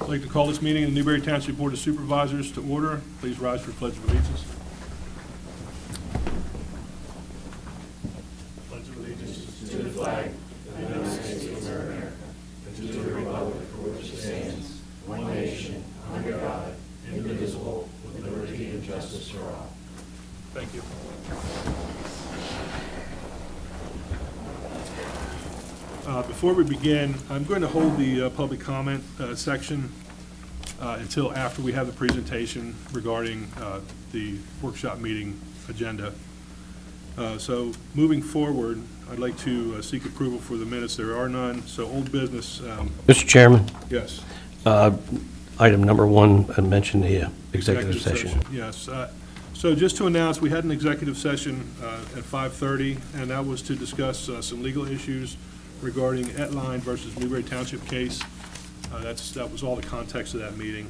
I'd like to call this meeting of the Newberry Township Board of Supervisors to order. Please rise for Pledge of Allegiance. Pledge of Allegiance to the flag of the United States of America and to the republic for which it stands, one nation, under God, indivisible, with liberty and justice for all. Thank you. Before we begin, I'm going to hold the public comment section until after we have the presentation regarding the workshop meeting agenda. So moving forward, I'd like to seek approval for the minutes. There are none. So old business. Mr. Chairman, Yes. item number 1, I mentioned the executive session. Yes. So just to announce, we had an executive session at 5:30, and that was to discuss some legal issues regarding Etline versus Newberry Township case. That was all the context of that meeting.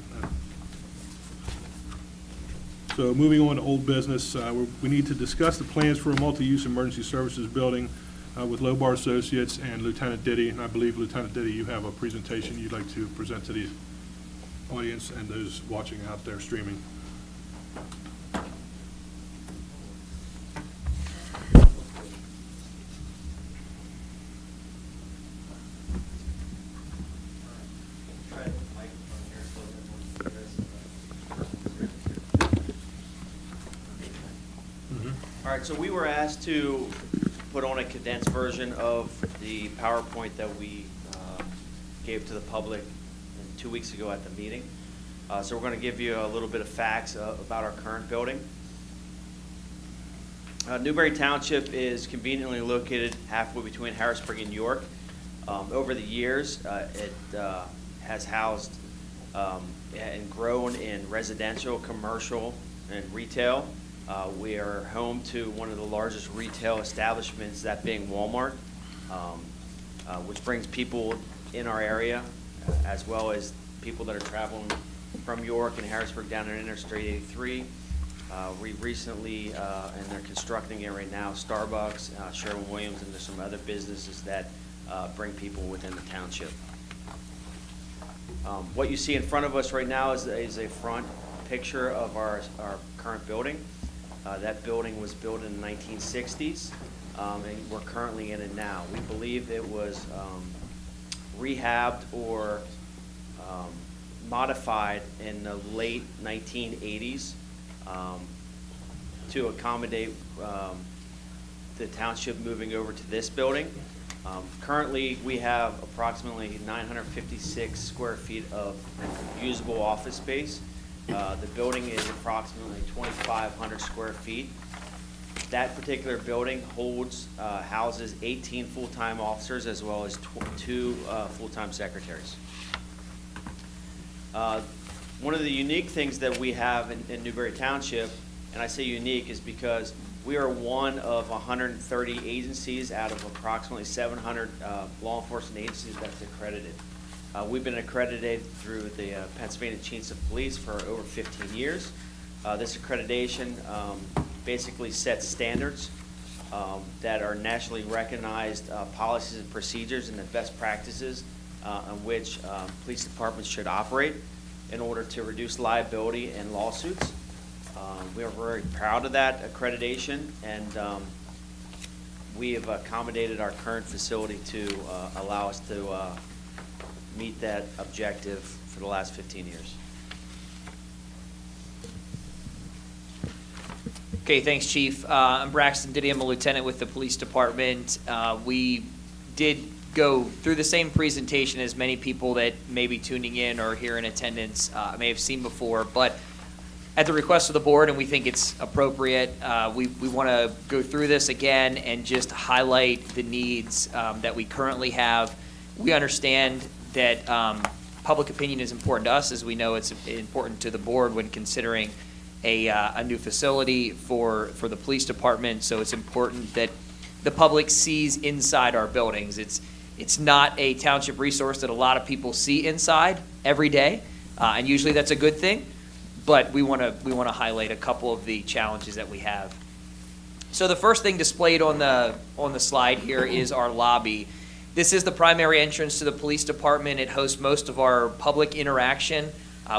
So moving on to old business, we need to discuss the plans for a multi-use emergency services building with LOBAR Associates and Lieutenant Diddy. And I believe, Lieutenant Diddy, you have a presentation you'd like to present to the audience and those watching out there streaming. All right, so we were asked to put on a condensed version of the PowerPoint that we gave to the public 2 weeks ago at the meeting. So we're going to give you a little bit of facts about our current building. Newberry Township is conveniently located halfway between Harrisburg and York. Over the years, it has housed and grown in residential, commercial, and retail. We are home to one of the largest retail establishments, that being Walmart, which brings people in our area, as well as people that are traveling from York and Harrisburg down on Interstate 83. We recently, and they're constructing it right now, Starbucks, Sherwin-Williams, and there's some other businesses that bring people within the township. What you see in front of us right now is a front picture of our current building. That building was built in the 1960s, and we're currently in it now. We believe it was rehabbed or modified in the late 1980s to accommodate the township moving over to this building. Currently, we have approximately 956 square feet of usable office space. The building is approximately 2,500 square feet. That particular building houses 18 full-time officers as well as 2 full-time secretaries. One of the unique things that we have in Newberry Township, and I say unique, is because we are one of 130 agencies out of approximately 700 law enforcement agencies that's accredited. We've been accredited through the Pennsylvania Chiefs of Police for over 15 years. This accreditation basically sets standards that are nationally recognized policies and procedures and the best practices on which police departments should operate in order to reduce liability and lawsuits. We are very proud of that accreditation, and we have accommodated our current facility to allow us to meet that objective for the last 15 years. Okay, thanks, Chief. I'm Braxton Diddy. I'm a lieutenant with the police department. We did go through the same presentation as many people that may be tuning in or here in attendance may have seen before, but at the request of the board, and we think it's appropriate, we want to go through this again and just highlight the needs that we currently have. We understand that public opinion is important to us, as we know it's important to the board when considering a new facility for the police department. So it's important that the public sees inside our buildings. It's not a township resource that a lot of people see inside every day, and usually that's a good thing. But we want to highlight a couple of the challenges that we have. So the first thing displayed on the slide here is our lobby. This is the primary entrance to the police department. It hosts most of our public interaction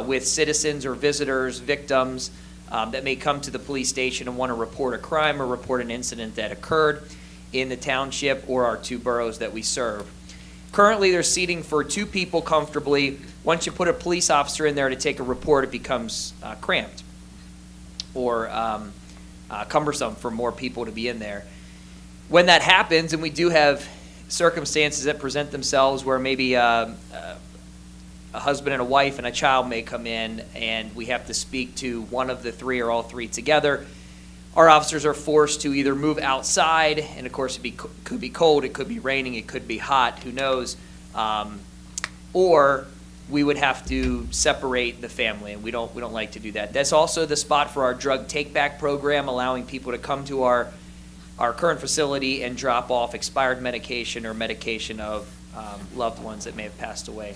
with citizens or visitors, victims that may come to the police station and want to report a crime or report an incident that occurred in the township or our 2 boroughs that we serve. Currently, there's seating for 2 people comfortably. Once you put a police officer in there to take a report, it becomes cramped or cumbersome for more people to be in there. When that happens, and we do have circumstances that present themselves where maybe a husband and a wife and a child may come in and we have to speak to one of the 3 or all 3 together, our officers are forced to either move outside, and of course it could be cold, it could be raining, it could be hot, who knows, or we would have to separate the family, and we don't like to do that. That's also the spot for our drug take-back program, allowing people to come to our current facility and drop off expired medication or medication of loved ones that may have passed away.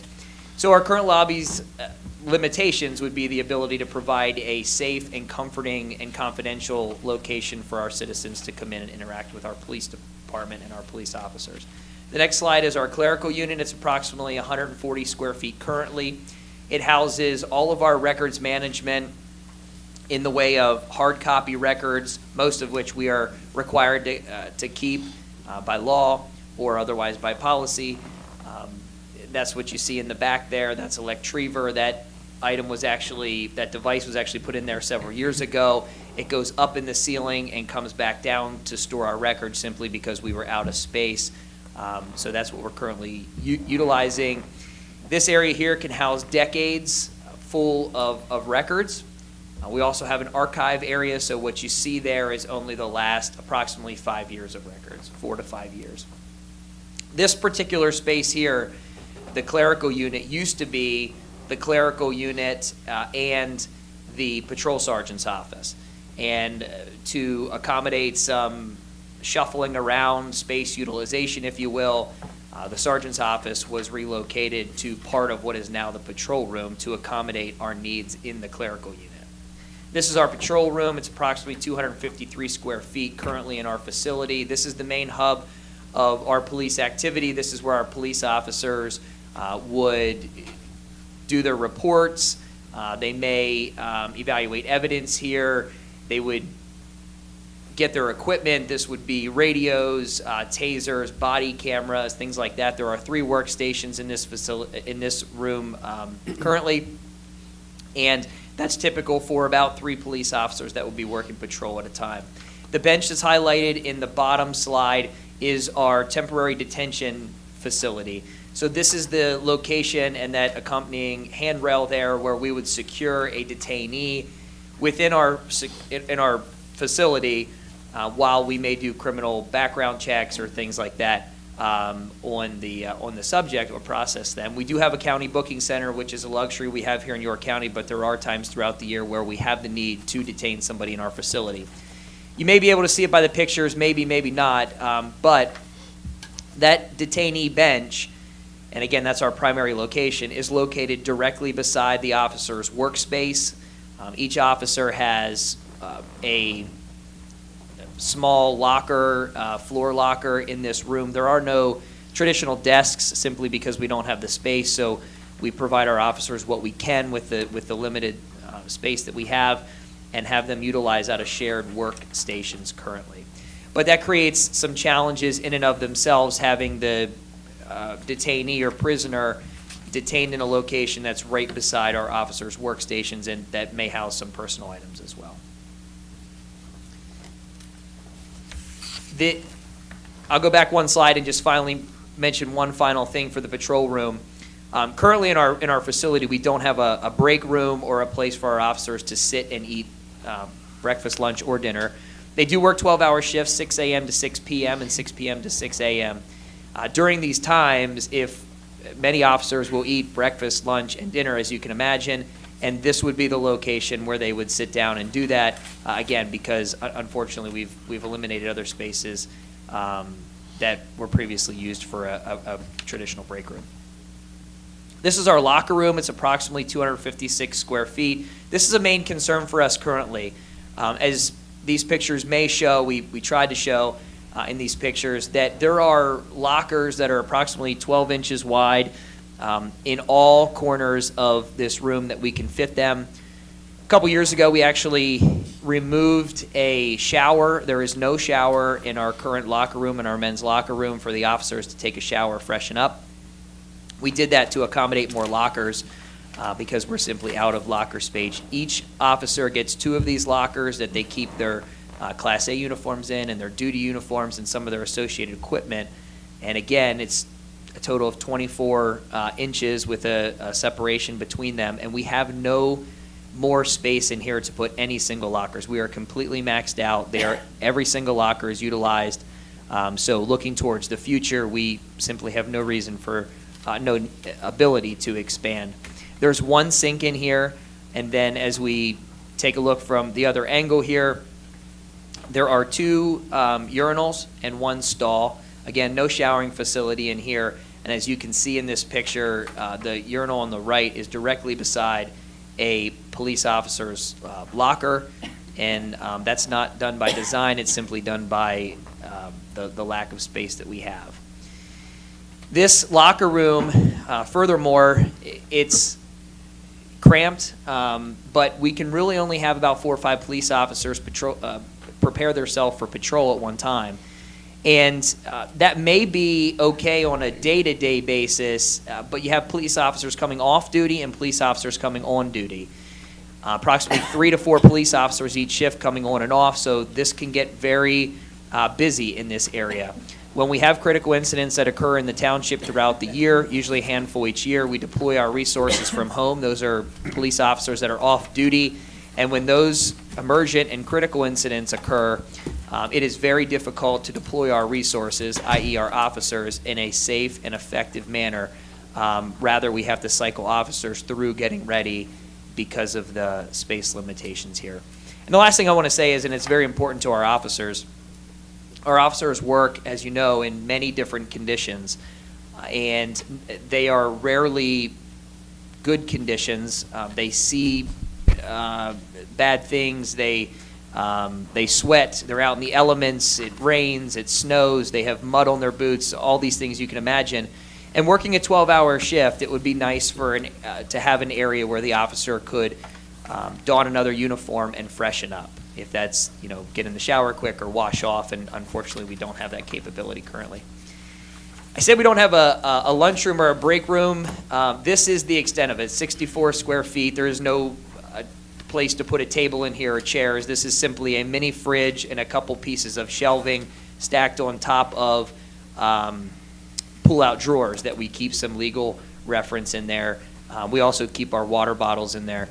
So our current lobby's limitations would be the ability to provide a safe and comforting and confidential location for our citizens to come in and interact with our police department and our police officers. The next slide is our clerical unit. It's approximately 140 square feet currently. It houses all of our records management in the way of hard copy records, most of which we are required to keep by law or otherwise by policy. That's what you see in the back there. That's a Electriver. That device was actually put in there several years ago. It goes up in the ceiling and comes back down to store our records simply because we were out of space. So that's what we're currently utilizing. This area here can house decades full of records. We also have an archive area, so what you see there is only the last approximately 5 years of records, 4 to 5 years. This particular space here, the clerical unit, used to be the clerical unit and the patrol sergeant's office. And to accommodate some shuffling around, space utilization, if you will, the sergeant's office was relocated to part of what is now the patrol room to accommodate our needs in the clerical unit. This is our patrol room. It's approximately 253 square feet currently in our facility. This is the main hub of our police activity. This is where our police officers would do their reports. They may evaluate evidence here. They would get their equipment. This would be radios, tasers, body cameras, things like that. There are 3 workstations in this facility, in this room currently, and that's typical for about 3 police officers that will be working patrol at a time. The bench that's highlighted in the bottom slide is our temporary detention facility. So this is the location and that accompanying handrail there where we would secure a detainee within our facility while we may do criminal background checks or things like that on the subject or process them. We do have a county booking center, which is a luxury we have here in York County, but there are times throughout the year where we have the need to detain somebody in our facility. You may be able to see it by the pictures, maybe, maybe not, but that detainee bench, and again, that's our primary location, is located directly beside the officer's workspace. Each officer has a small locker, floor locker in this room. There are no traditional desks simply because we don't have the space, so we provide our officers what we can with the limited space that we have and have them utilize out of shared workstations currently. But that creates some challenges in and of themselves, having the detainee or prisoner detained in a location that's right beside our officers' workstations and that may house some personal items as well. I'll go back one slide and just finally mention one final thing for the patrol room. Currently in our facility, we don't have a break room or a place for our officers to sit and eat breakfast, lunch, or dinner. They do work 12-hour shifts, 6 a.m. to 6 p.m. and 6 p.m. to 6 a.m. During these times, if many officers will eat breakfast, lunch, and dinner, as you can imagine, and this would be the location where they would sit down and do that, again, because unfortunately we've eliminated other spaces that were previously used for a traditional break room. This is our locker room. It's approximately 256 square feet. This is a main concern for us currently. As these pictures may show, we tried to show, in these pictures, that there are lockers that are approximately 12 inches wide in all corners of this room that we can fit them. A couple years ago, we actually removed a shower. There is no shower in our current locker room, in our men's locker room, for the officers to take a shower, freshen up. We did that to accommodate more lockers because we're simply out of locker space. Each officer gets 2 of these lockers that they keep their Class A uniforms in, and their duty uniforms, and some of their associated equipment. And again, it's a total of 24 inches with a separation between them, and we have no more space in here to put any single lockers. We are completely maxed out. Every single locker is utilized. So looking towards the future, we simply have no reason for, no ability to expand. There's one sink in here, and then as we take a look from the other angle here, there are 2 urinals and 1 stall. Again, no showering facility in here. And as you can see in this picture, the urinal on the right is directly beside a police officer's locker. And that's not done by design. It's simply done by the lack of space that we have. This locker room, furthermore, it's cramped, but we can really only have about 4 or 5 police officers prepare themselves for patrol at one time. And that may be okay on a day-to-day basis, but you have police officers coming off duty and police officers coming on duty. Approximately 3 to 4 police officers each shift coming on and off, so this can get very busy in this area. When we have critical incidents that occur in the township throughout the year, usually a handful each year, we deploy our resources from home. Those are police officers that are off duty. And when those emergent and critical incidents occur, it is very difficult to deploy our resources, i.e. our officers, in a safe and effective manner. Rather, we have to cycle officers through getting ready because of the space limitations here. And the last thing I want to say is, and it's very important to our officers work, as you know, in many different conditions, and they are rarely good conditions. They see bad things. They sweat. They're out in the elements. It rains. It snows. They have mud on their boots. All these things you can imagine. And working a 12-hour shift, it would be nice for to have an area where the officer could don another uniform and freshen up. If that's, get in the shower quick or wash off, and unfortunately we don't have that capability currently. I said we don't have a lunchroom or a break room. This is the extent of it, 64 square feet. There is no place to put a table in here or chairs. This is simply a mini fridge and a couple pieces of shelving stacked on top of pull-out drawers that we keep some legal reference in there. We also keep our water bottles in there.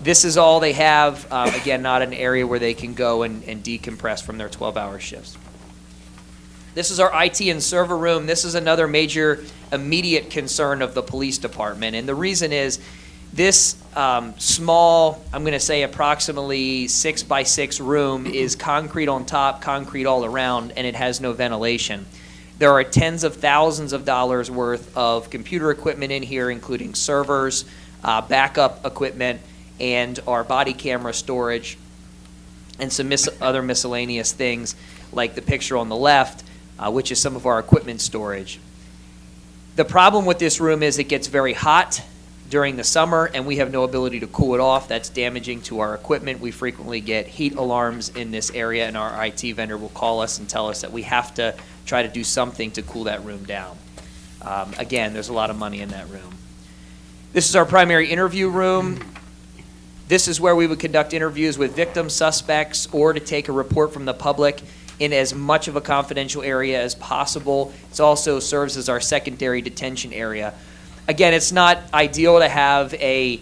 This is all they have. Again, not an area where they can go and decompress from their 12-hour shifts. This is our IT and server room. This is another major immediate concern of the police department. And the reason is this small, I'm going to say approximately 6x6 room is concrete on top, concrete all around, and it has no ventilation. There are tens of thousands of dollars worth of computer equipment in here, including servers, backup equipment, and our body camera storage, and some other miscellaneous things like the picture on the left, which is some of our equipment storage. The problem with this room is it gets very hot during the summer, and we have no ability to cool it off. That's damaging to our equipment. We frequently get heat alarms in this area, and our IT vendor will call us and tell us that we have to try to do something to cool that room down. Again, there's a lot of money in that room. This is our primary interview room. This is where we would conduct interviews with victims, suspects, or to take a report from the public in as much of a confidential area as possible. It also serves as our secondary detention area. Again, it's not ideal to have a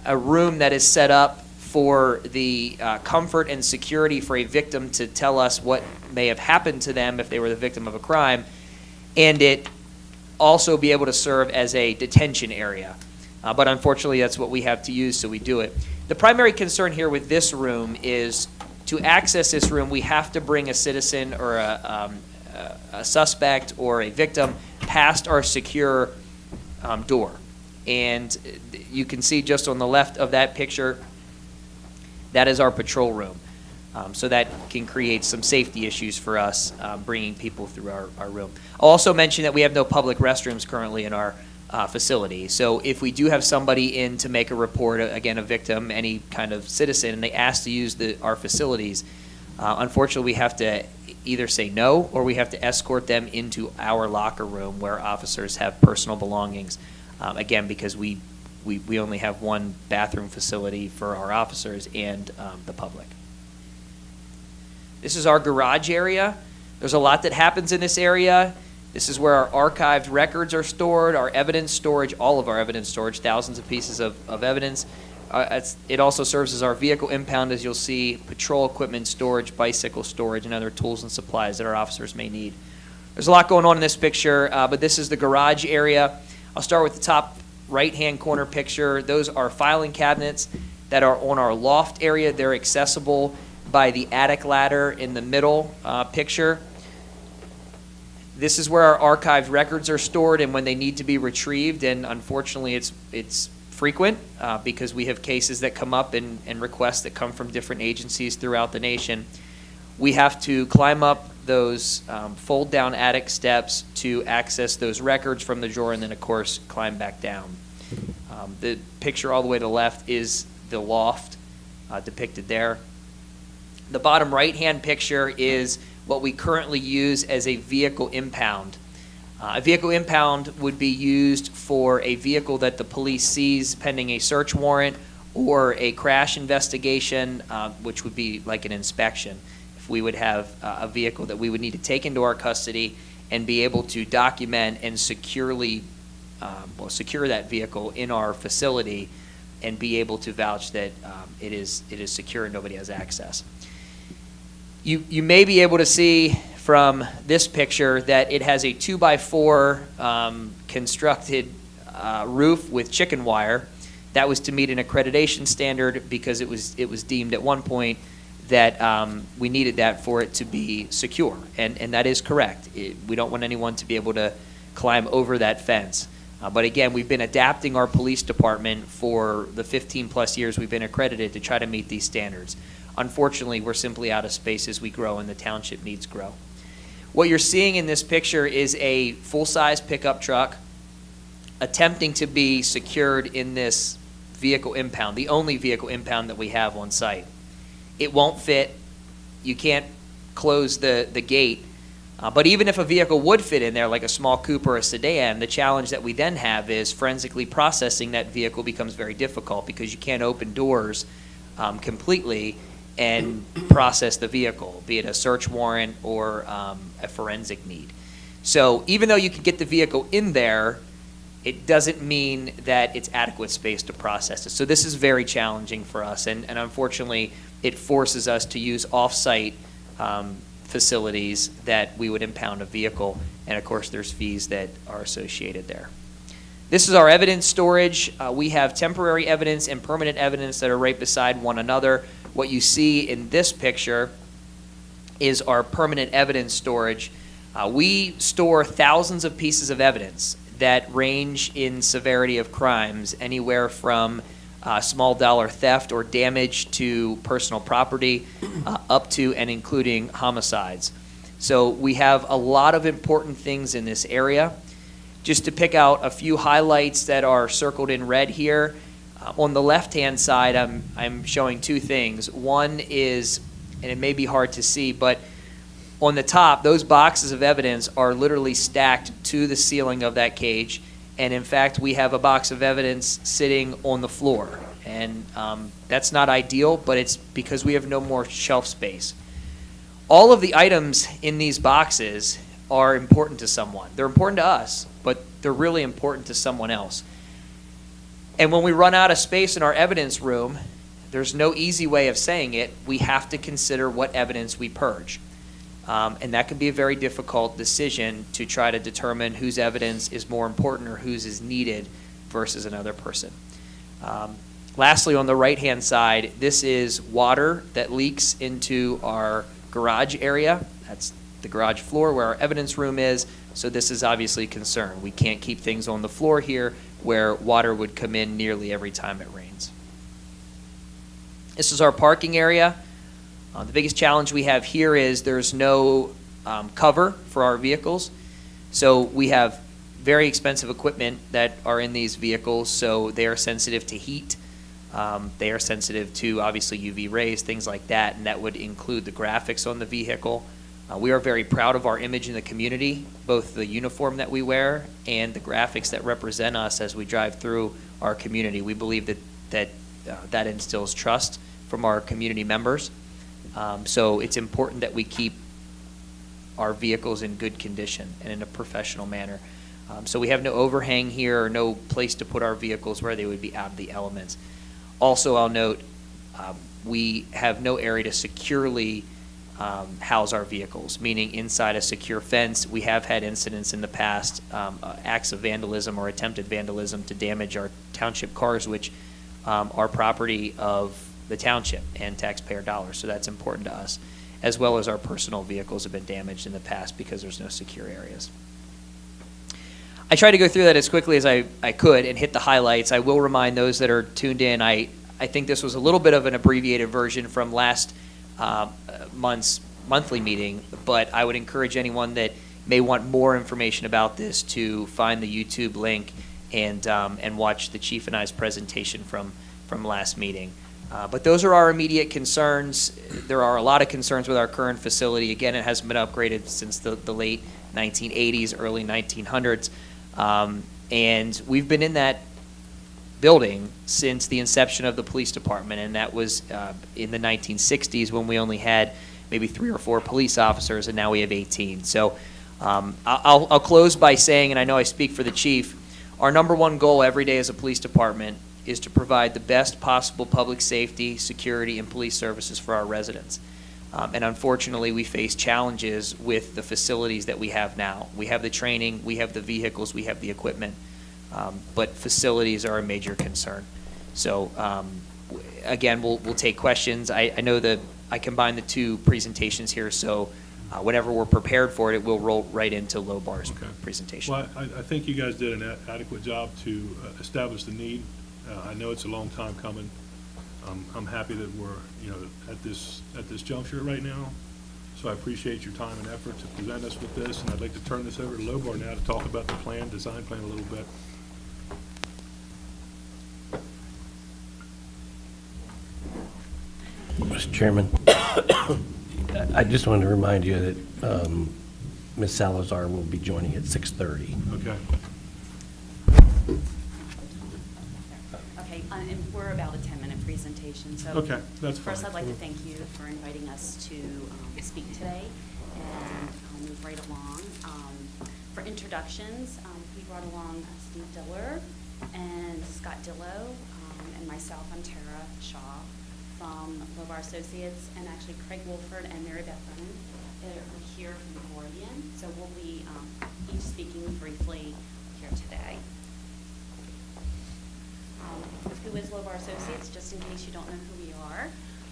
room that is set up for the comfort and security for a victim to tell us what may have happened to them if they were the victim of a crime, and it also be able to serve as a detention area. But unfortunately, that's what we have to use, so we do it. The primary concern here with this room is to access this room, we have to bring a citizen or a suspect or a victim past our secure door. And you can see just on the left of that picture, that is our patrol room. So that can create some safety issues for us bringing people through our room. I'll also mention that we have no public restrooms currently in our facility. So if we do have somebody in to make a report, again, a victim, any kind of citizen, and they ask to use our facilities, unfortunately, we have to either say no or we have to escort them into our locker room where officers have personal belongings. Again, because we only have one bathroom facility for our officers and the public. This is our garage area. There's a lot that happens in this area. This is where our archived records are stored, our evidence storage, all of our evidence storage, thousands of pieces of evidence. It also serves as our vehicle impound, as you'll see, patrol equipment storage, bicycle storage, and other tools and supplies that our officers may need. There's a lot going on in this picture, but this is the garage area. I'll start with the top right-hand corner picture. Those are filing cabinets that are on our loft area. They're accessible by the attic ladder in the middle picture. This is where our archived records are stored and when they need to be retrieved, and unfortunately it's frequent because we have cases that come up and requests that come from different agencies throughout the nation. We have to climb up those fold-down attic steps to access those records from the drawer and then, of course, climb back down. The picture all the way to the left is the loft depicted there. The bottom right-hand picture is what we currently use as a vehicle impound. A vehicle impound would be used for a vehicle that the police sees pending a search warrant or a crash investigation, which would be like an inspection. If we would have a vehicle that we would need to take into our custody and be able to document and securely secure that vehicle in our facility and be able to vouch that it is secure and nobody has access. You may be able to see from this picture that it has a 2x4 constructed roof with chicken wire. That was to meet an accreditation standard because it was deemed at one point that we needed that for it to be secure, and that is correct. We don't want anyone to be able to climb over that fence. But again, we've been adapting our police department for the 15 plus years we've been accredited to try to meet these standards. Unfortunately, we're simply out of space as we grow and the township needs grow. What you're seeing in this picture is a full-size pickup truck attempting to be secured in this vehicle impound, the only vehicle impound that we have on site. It won't fit. You can't close the gate. But even if a vehicle would fit in there, like a small coupe or a sedan, the challenge that we then have is forensically processing that vehicle becomes very difficult because you can't open doors completely and process the vehicle, be it a search warrant or a forensic need. So even though you can get the vehicle in there, it doesn't mean that it's adequate space to process it. So this is very challenging for us, and unfortunately, it forces us to use off-site facilities that we would impound a vehicle, and of course, there's fees that are associated there. This is our evidence storage. We have temporary evidence and permanent evidence that are right beside one another. What you see in this picture is our permanent evidence storage. We store thousands of pieces of evidence that range in severity of crimes, anywhere from small dollar theft or damage to personal property up to and including homicides. So we have a lot of important things in this area. Just to pick out a few highlights that are circled in red here, on the left-hand side, I'm showing two things. One is, and it may be hard to see, but on the top, those boxes of evidence are literally stacked to the ceiling of that cage. And in fact, we have a box of evidence sitting on the floor. And that's not ideal, but it's because we have no more shelf space. All of the items in these boxes are important to someone. They're important to us, but they're really important to someone else. And when we run out of space in our evidence room, there's no easy way of saying it. We have to consider what evidence we purge. And that can be a very difficult decision to try to determine whose evidence is more important or whose is needed versus another person. Lastly, on the right-hand side, this is water that leaks into our garage area. That's the garage floor where our evidence room is. So this is obviously a concern. We can't keep things on the floor here where water would come in nearly every time it rains. This is our parking area. The biggest challenge we have here is there's no cover for our vehicles. So we have very expensive equipment that are in these vehicles, so they are sensitive to heat. They are sensitive to, obviously, UV rays, things like that, and that would include the graphics on the vehicle. We are very proud of our image in the community, both the uniform that we wear and the graphics that represent us as we drive through our community. We believe that instills trust from our community members. So it's important that we keep our vehicles in good condition and in a professional manner. So we have no overhang here or no place to put our vehicles where they would be out of the elements. Also, I'll note, we have no area to securely house our vehicles, meaning inside a secure fence. We have had incidents in the past, acts of vandalism or attempted vandalism to damage our township cars, which are property of the township and taxpayer dollars, so that's important to us, as well as our personal vehicles have been damaged in the past because there's no secure areas. I tried to go through that as quickly as I could and hit the highlights. I will remind those that are tuned in, I think this was a little bit of an abbreviated version from last month's monthly meeting, but I would encourage anyone that may want more information about this to find the YouTube link and watch the Chief and I's presentation from last meeting. But those are our immediate concerns. There are a lot of concerns with our current facility. Again, it hasn't been upgraded since the late 1980s, early 1900s. And we've been in that building since the inception of the police department, and that was in the 1960s when we only had maybe 3 or 4 police officers, and now we have 18. So I'll close by saying, and I know I speak for the chief, our number one goal every day as a police department is to provide the best possible public safety, security, and police services for our residents. And unfortunately, we face challenges with the facilities that we have now. We have the training, we have the vehicles, we have the equipment, but facilities are a major concern. So again, we'll take questions. I know that I combined the 2 presentations here, so whenever we're prepared for it, it will roll right into LOBAR's presentation. Well, I think you guys did an adequate job to establish the need. I know it's a long time coming. I'm happy that we're, at this juncture right now. So I appreciate your time and effort to present us with this, and I'd like to turn this over to LOBAR now to talk about the design plan a little bit. Mr. Chairman, I just wanted to remind you that Ms. Salazar will be joining at 6:30. Okay. Okay, and we're about a 10-minute presentation, so. Okay, that's First, fine. I'd like to thank you for inviting us to speak today, and I'll move right along. For introductions, we brought along Steve Diller and Scott Dillo, and myself, I'm Tara Shaw from LOBAR Associates, and actually Craig Wolford and Mary Beth Brennan are here from the Guardian, so we'll be each speaking briefly here today. Who is LOBAR Associates, just in case you don't know who we are.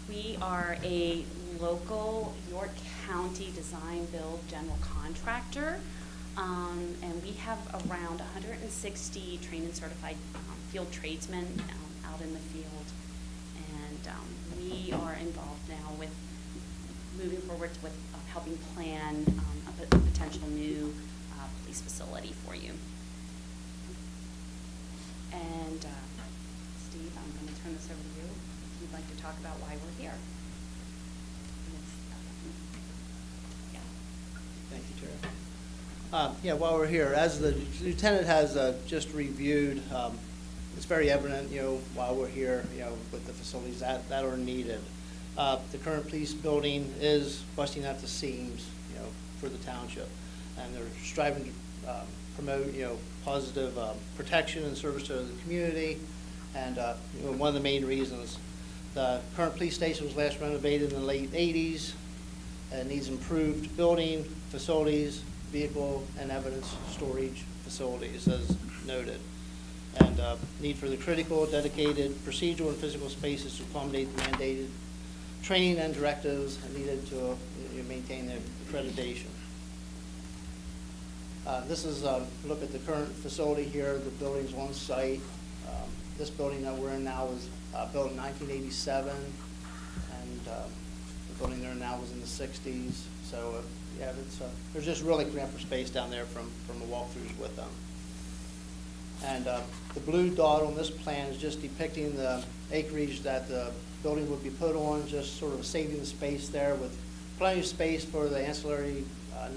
We are a local York County design build general contractor, and we have around 160 trained and certified field tradesmen out in the field, and we are involved now with moving forward with helping plan a potential new police facility for you. And Steve, I'm going to turn this over to you if you'd like to talk about why we're here. Yeah. Thank you, Tara. While we're here, as the lieutenant has just reviewed, it's very evident, while we're here, with the facilities that are needed. The current police building is busting at the seams, for the township, and they're striving to promote, positive protection and service to the community. And one of the main reasons, the current police station was last renovated in the late 80s and needs improved building, facilities, vehicle, and evidence storage facilities, as noted. And need for the critical, dedicated procedural and physical spaces to accommodate the mandated training and directives needed to maintain their accreditation. This is a look at the current facility here. The building's on site. This building that we're in now was built in 1987, and the building there now was in the 60s. So, yeah, there's just really cramped for space down there from the walkthroughs with them. And the blue dot on this plan is just depicting the acreage that the building would be put on, just sort of saving the space there with plenty of space for the ancillary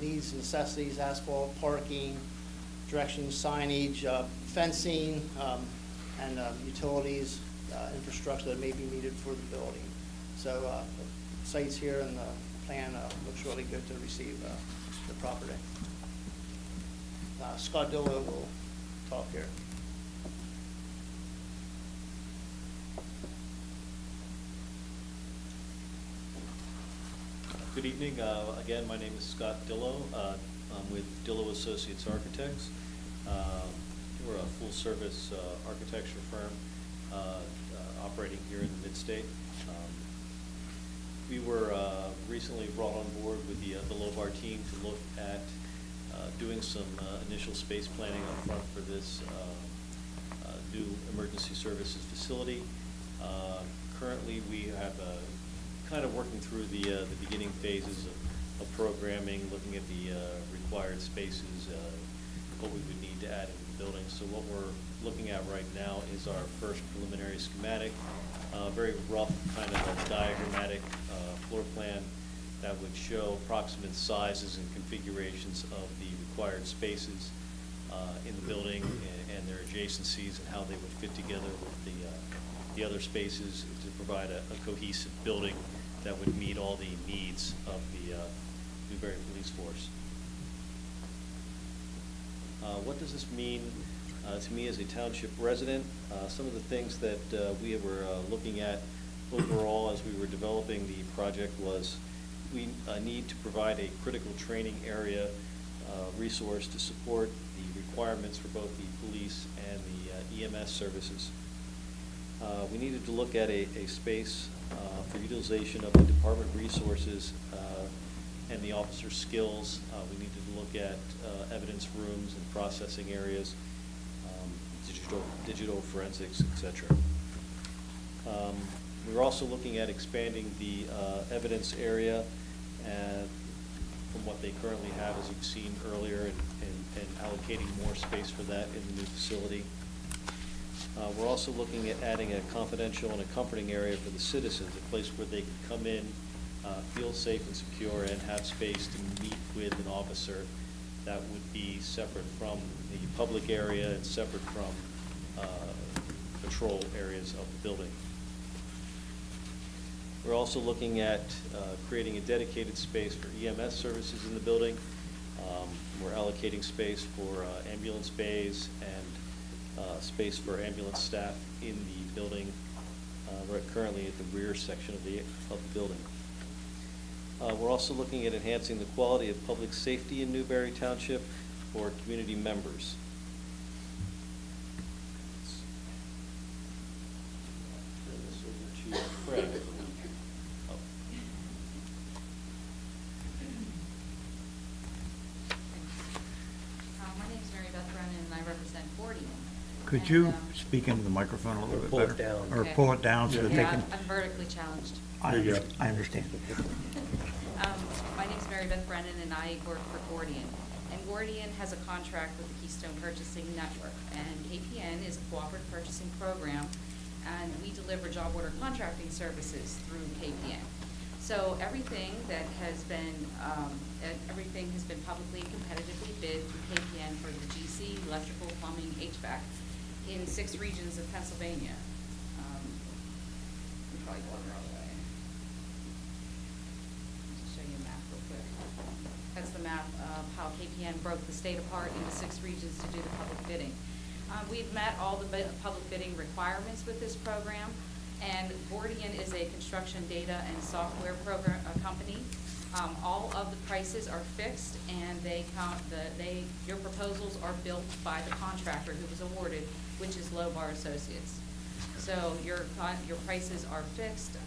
needs and necessities, asphalt, parking, directions, signage, fencing, and utilities, infrastructure that may be needed for the building. So the sites here and the plan looks really good to receive the property. Scott Dillow will talk here. Good evening. Again, my name is Scott Dillow. I'm with Dillow Associates Architects. We're a full-service architecture firm operating here in the Mid-State. We were recently brought on board with the LOBAR team to look at doing some initial space planning up front for this new emergency services facility. Currently, we have kind of working through the beginning phases of programming, looking at the required spaces, what we would need to add into the building. So what we're looking at right now is our first preliminary schematic, very rough kind of a diagrammatic floor plan that would show approximate sizes and configurations of the required spaces in the building and their adjacencies and how they would fit together with the other spaces to provide a cohesive building that would meet all the needs of the Newberry Police Force. What does this mean to me as a township resident? Some of the things that we were looking at overall as we were developing the project was we need to provide a critical training area resource to support the requirements for both the police and the EMS services. We needed to look at a space for utilization of the department resources and the officer's skills. We needed to look at evidence rooms and processing areas, digital forensics, etc. We were also looking at expanding the evidence area from what they currently have, as you've seen earlier, and allocating more space for that in the new facility. We're also looking at adding a confidential and a comforting area for the citizens, a place where they can come in, feel safe and secure, and have space to meet with an officer that would be separate from the public area and separate from patrol areas of the building. We're also looking at creating a dedicated space for EMS services in the building. We're allocating space for ambulance bays and space for ambulance staff in the building. We're currently at the rear section of the building. We're also looking at enhancing the quality of public safety in Newberry Township for community members. Turn this over to Fred. My name is Mary Beth Brennan, and I represent Gordian. Could And, you speak into the microphone a little bit Pull it better? down. Or Okay. pull it down so that they Yeah, can... I'm vertically challenged. There you go. I understand. My name is Mary Beth Brennan, and I work for Gordian. And Gordian has a contract with the Keystone Purchasing Network, and KPN is a cooperative purchasing program, and we deliver job order contracting services through KPN. So everything that has been, everything has been publicly and competitively bid through KPN for the GC, electrical, plumbing, HVAC, in 6 regions of Pennsylvania. I'm probably going the wrong way. Just show you a map real quick. That's the map of how KPN broke the state apart into 6 regions to do the public bidding. We've met all the public bidding requirements with this program, and Gordian is a construction data and software program company. All of the prices are fixed, and your proposals are built by the contractor who was awarded, which is LOBAR Associates. So your prices are fixed,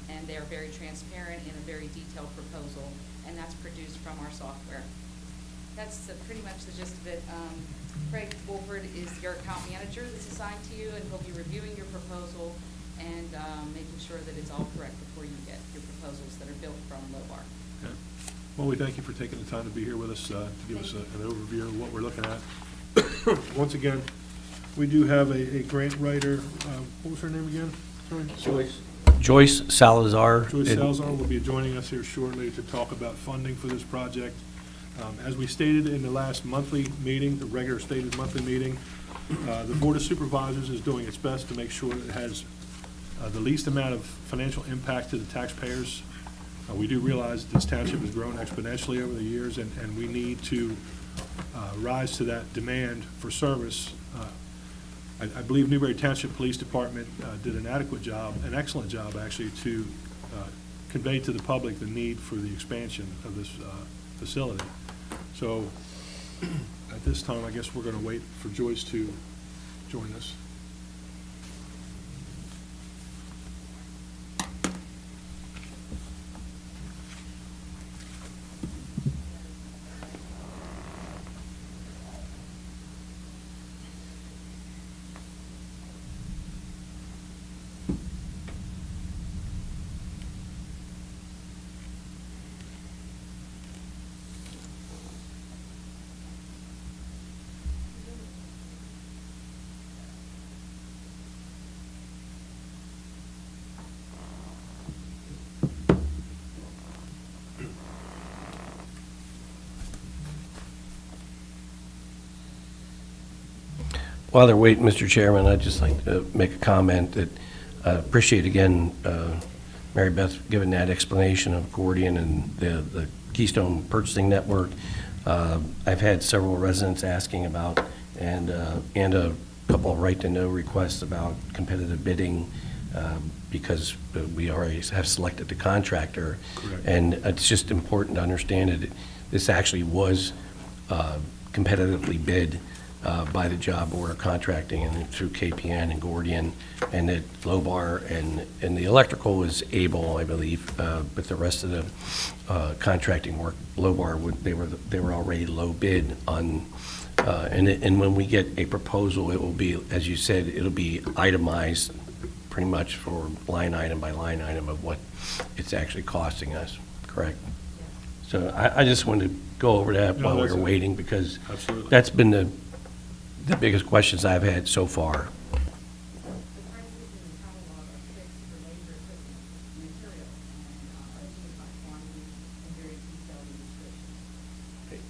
and they're very transparent in a very detailed proposal, and that's produced from our software. That's pretty much the gist of it. Craig Wolford is your account manager that's assigned to you, and he'll be reviewing your proposal and making sure that it's all correct before you get your proposals that are built from LOBAR. Okay. Well, we thank you for taking the time to be here with us, to give us an overview of what we're looking at. Once again, we do have a grant writer, what was her name again? Sorry. Joyce Salazar. Joyce Salazar will be joining us here shortly to talk about funding for this project. As we stated in the last monthly meeting, the regular stated monthly meeting, the Board of Supervisors is doing its best to make sure it has the least amount of financial impact to the taxpayers. We do realize this township has grown exponentially over the years, and we need to rise to that demand for service. I believe Newberry Township Police Department did an adequate job, an excellent job, actually, to convey to the public the need for the expansion of this facility. So at this time, I guess we're going to wait for Joyce to join us. While they're waiting, Mr. Chairman, I'd just like to make a comment that I appreciate again Mary Beth giving that explanation of Gordian and the Keystone Purchasing Network. I've had several residents asking about, and a couple of right-to-know requests about competitive bidding because we already have selected the contractor. Correct. And it's just important to understand that this actually was competitively bid by the job board of contracting and through KPN and Gordian, and that LOBAR and the electrical was able, I believe, but the rest of the contracting work, LOBAR, they were already low bid on, and when we get a proposal, it will be, as you said, it'll be itemized pretty much for line item by line item of what it's actually costing us, correct? So I just wanted to go over that No, while we that's were it. waiting, because Absolutely. that's been the biggest questions I've had so far.